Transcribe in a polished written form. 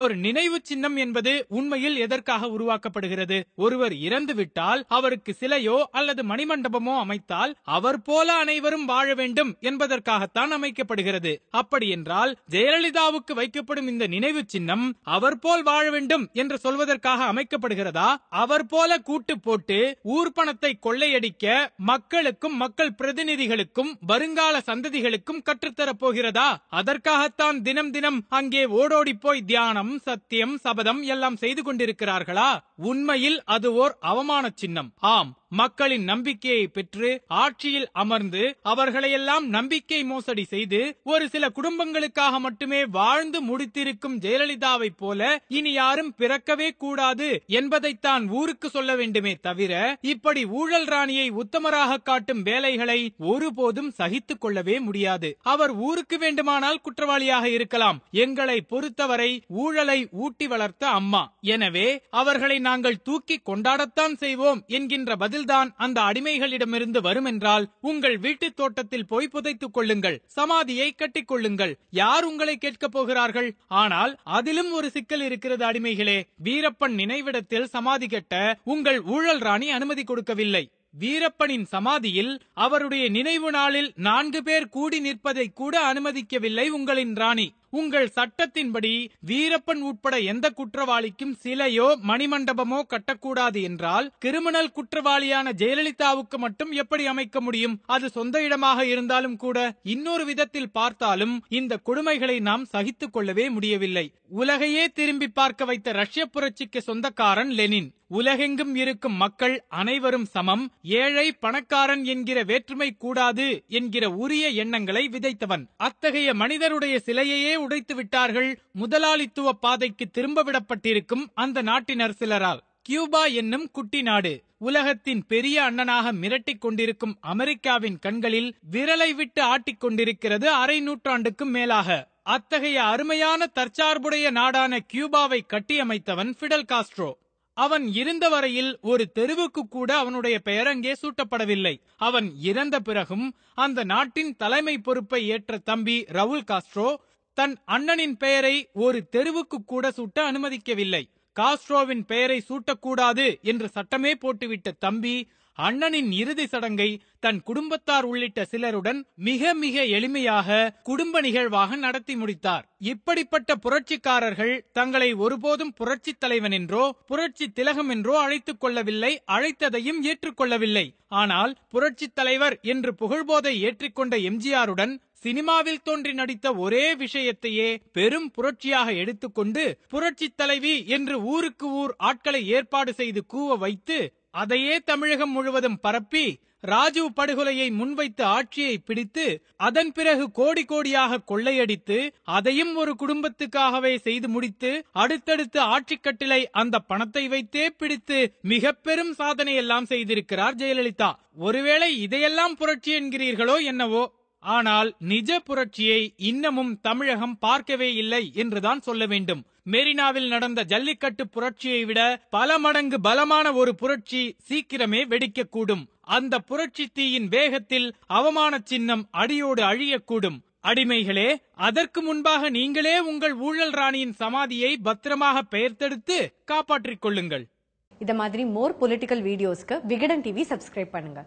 ஒரு நினைவு சின்னம் என்பது உண்மையில் எதற்காக உருவாக்கப்படுகிறது? ஒருவர் இறந்து விட்டால் அவருக்கு சிலையோ அல்லது மணிமண்டபமோ அமைத்தால் அவர் போல அனைவரும் வாழ வேண்டும் என்பதற்காகத்தான் அமைக்கப்படுகிறது. அப்படி என்றால் ஜெயலலிதாவுக்கு வைக்கப்படும் இந்த நினைவு சின்னம் அவர் போல் வாழ வேண்டும் என்று சொல்வதற்காக அமைக்கப்படுகிறதா? அவர் போல கூட்டு போட்டு ஊர் பணத்தை கொள்ளையடிக்க மக்களுக்கும் மக்கள் பிரதிநிதிகளுக்கும் வருங்கால சந்ததிகளுக்கும் கற்றுத்தரப் போகிறதா? அதற்காகத்தான் தினம் தினம் அங்கே ஓடோடி போய் தியானம், சத்தியம், சபதம் எல்லாம் செய்து கொண்டிருக்கிறார்களா? உண்மையில் அது ஓர் அவமான சின்னம். ஆம், மக்களின் நம்பிக்கையை பெற்று ஆட்சியில் அமர்ந்து அவர்களையெல்லாம் நம்பிக்கை மோசடி செய்து ஒரு சில குடும்பங்களுக்காக மட்டுமே வாழ்ந்து முடித்திருக்கும் ஜெயலலிதாவை போல இனி யாரும் பிறக்கவே கூடாது என்பதைத்தான் ஊருக்கு சொல்ல வேண்டுமே தவிர இப்படி ஊழல் ராணியை உத்தமராக காட்டும் வேலைகளை ஒருபோதும் சகித்துக் கொள்ளவே முடியாது. அவர் ஊருக்கு வேண்டுமானால் குற்றவாளியாக இருக்கலாம். எங்களை பொறுத்தவரை ஊழலை ஊட்டி வளர்த்த அம்மா. எனவே அவர்களை நாங்கள் தூக்கி கொண்டாடத்தான் செய்வோம் என்கின்ற பதில்தான் அந்த அடிமைகளிடமிருந்து வரும் என்றால் உங்கள் வீட்டு தோட்டத்தில் போய் புதைத்துக் கொள்ளுங்கள், சமாதியை கட்டிக் கொள்ளுங்கள். யார் உங்களை கேட்கப் போகிறார்கள்? ஆனால் அதிலும் ஒரு சிக்கல் இருக்கிறது அடிமைகளே. வீரப்பன் நினைவிடத்தில் சமாதி கட்ட உங்கள் ஊழல் ராணி அனுமதி கொடுக்கவில்லை. வீரப்பனின் சமாதியில் அவருடைய நினைவு நாளில் 4 பேர் கூடி நிற்பதை கூட அனுமதிக்கவில்லை உங்களின் ராணி. உங்கள் சட்டத்தின்படி வீரப்பன் உட்பட எந்த குற்றவாளிக்கும் சிலையோ மணிமண்டபமோ கட்டக்கூடாது என்றால் கிரிமினல் குற்றவாளியான ஜெயலலிதாவுக்கு மட்டும் எப்படி அமைக்க முடியும்? அது சொந்த இடமாக இருந்தாலும் கூட. இன்னொரு விதத்தில் பார்த்தாலும் இந்த கொடுமைகளை நாம் சகித்துக் கொள்ளவே முடியவில்லை. உலகையே திரும்பி பார்க்க வைத்த ரஷ்ய புரட்சிக்கு சொந்தக்காரன் லெனின். உலகெங்கும் இருக்கும் மக்கள் அனைவரும் சமம், ஏழை பணக்காரன் என்கிற வேற்றுமை கூடாது என்கிற உரிய எண்ணங்களை விதைத்தவன். அத்தகைய மனிதருடைய சிலையையே உடைத்து விட்டார்கள் முதலாளித்துவ பாதைக்கு திரும்ப விடப்பட்டிருக்கும் அந்த நாட்டினர் சிலரால். கியூபா என்னும் குட்டி நாடு உலகத்தின் பெரிய அண்ணனாக மிரட்டிக் கொண்டிருக்கும் அமெரிக்காவின் கண்களில் விரலை விட்டு ஆட்டிக் கொண்டிருக்கிறது அரை நூற்றாண்டுக்கும் மேலாக. அத்தகைய அருமையான தற்சார்புடைய நாடான கியூபாவை கட்டியமைத்தவன் பிடல் காஸ்ட்ரோ. அவன் இருந்த வரையில் ஒரு தெருவுக்கு கூட அவனுடைய பெயர் அங்கே சூட்டப்படவில்லை. அவன் இறந்த பிறகும் அந்த நாட்டின் தலைமை பொறுப்பை ஏற்ற தம்பி ரவுல் காஸ்ட்ரோ தன் அண்ணனின் பெயரை ஒரு தெருவுக்கு கூட சூட்ட அனுமதிக்கவில்லை. காஸ்ட்ரோவின் பெயரை சூட்டக்கூடாது என்று சட்டமே போட்டுவிட்ட தம்பி அண்ணனின் இறுதி சடங்கை தன் குடும்பத்தார் உள்ளிட்ட சிலருடன் மிக மிக எளிமையாக குடும்ப நிகழ்வாக நடத்தி முடித்தார். இப்படிப்பட்ட புரட்சிக்காரர்கள் தங்களை ஒருபோதும் புரட்சி தலைவன் என்றோ புரட்சி திலகம் என்றோ அழைத்துக் கொள்ளவில்லை, அழைத்ததையும் ஏற்றுக்கொள்ளவில்லை. ஆனால் புரட்சி தலைவர் என்று புகழ்போதை ஏற்றிக்கொண்ட எம்ஜிஆருடன் சினிமாவில் தோன்றி நடித்த ஒரே விஷயத்தையே பெரும் புரட்சியாக எடுத்துக்கொண்டு புரட்சி தலைவி என்று ஊருக்கு ஊர் ஆட்களை ஏற்பாடு செய்து கூவ வைத்து அதையே தமிழகம் முழுவதும் பரப்பி ராஜீவ் படுகொலையை முன்வைத்து ஆட்சியை பிடித்து அதன் பிறகு கோடி கோடியாக கொள்ளையடித்து அதையும் ஒரு குடும்பத்துக்காகவே செய்து முடித்து அடுத்தடுத்து ஆட்சி கட்டிலை அந்த பணத்தை வைத்தே பிடித்து மிக பெரும் சாதனை எல்லாம் செய்திருக்கிறார் ஜெயலலிதா. ஒருவேளை இதையெல்லாம் புரட்சி என்கிறீர்களோ என்னவோ, ஆனால் நிஜ புரட்சியை இன்னமும் தமிழகம் பார்க்கவே இல்லை என்றுதான் சொல்ல வேண்டும். மெரினாவில் நடந்த ஜல்லிக்கட்டு புரட்சியை விட பல மடங்கு பலமான ஒரு புரட்சி சீக்கிரமே வெடிக்கக்கூடும். அந்த புரட்சி தீயின் வேகத்தில் அவமான சின்னம் அடியோடு அழியக்கூடும். அடிமைகளே, அதற்கு முன்பாக நீங்களே உங்கள் ஊழல் ராணியின் சமாதியை பத்திரமாக பெயர்த்தெடுத்து காப்பாற்றிக் கொள்ளுங்கள். இத மாதிரி மோர் பொலிட்டிக்கல் வீடியோஸ்க்கு விகடன் டிவி சப்ஸ்கிரைப் பண்ணுங்க.